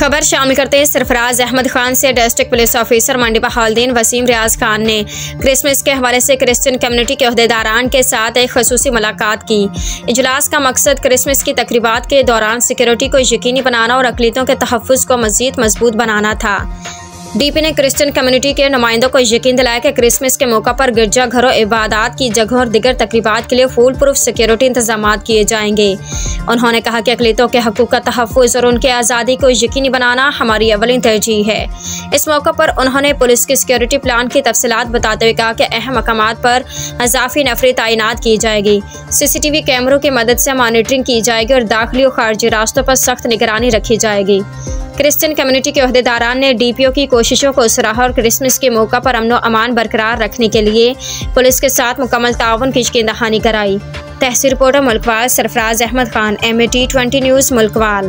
खबर शामिल करते हैं सरफराज अहमद खान से। डिस्ट्रिक्ट पुलिस ऑफिसर मंडी बहाउद्दीन वसीम रियाज खान ने क्रिसमस के हवाले से क्रिश्चियन कम्युनिटी के अहदेदारान के साथ एक खसूसी मुलाकात की। इजलास का मकसद क्रिसमस की तकरीबात के दौरान सिक्योरिटी को यकीनी बनाना और अक़लियतों के तहफ़्फ़ुज़ को मज़ीद मजबूत बनाना था। डीपी ने क्रिश्चियन कम्युनिटी के नुमाइंदों को यकीन दिलाया कि क्रिसमस के मौका पर गिरजा घरों, इबादत की जगहों और दिगर तकरीबात के लिए फुल प्रूफ सिक्योरिटी इंतजाम किए जाएंगे। उन्होंने कहा कि अक़लियतों के हक़ूक़ का तहफ़्फ़ुज़ और उनकी आज़ादी को यकीनी बनाना हमारी अव्वलीन तरजीह है। इस मौका पर उन्होंने पुलिस के सिक्योरिटी प्लान की तफसीलात बताते हुए कहा कि अहम मकामात पर इजाफी नफरी तैनात की जाएगी, CCTV कैमरों की मदद से मॉनिटरिंग की जाएगी और दाखिली और खारजी रास्तों पर सख्त निगरानी रखी जाएगी। क्रिश्चियन कम्युनिटी के अहदेदारान ने DPO की कोशिशों को सराहा और क्रिसमस के मौका पर अमन व अमान बरकरार रखने के लिए पुलिस के साथ मुकम्मल ताउन की यकीन दहानी कराई। तहसील reporter Mulkwal Sarfaraz Ahmed Khan, MAT 20 news मुल्कवाल।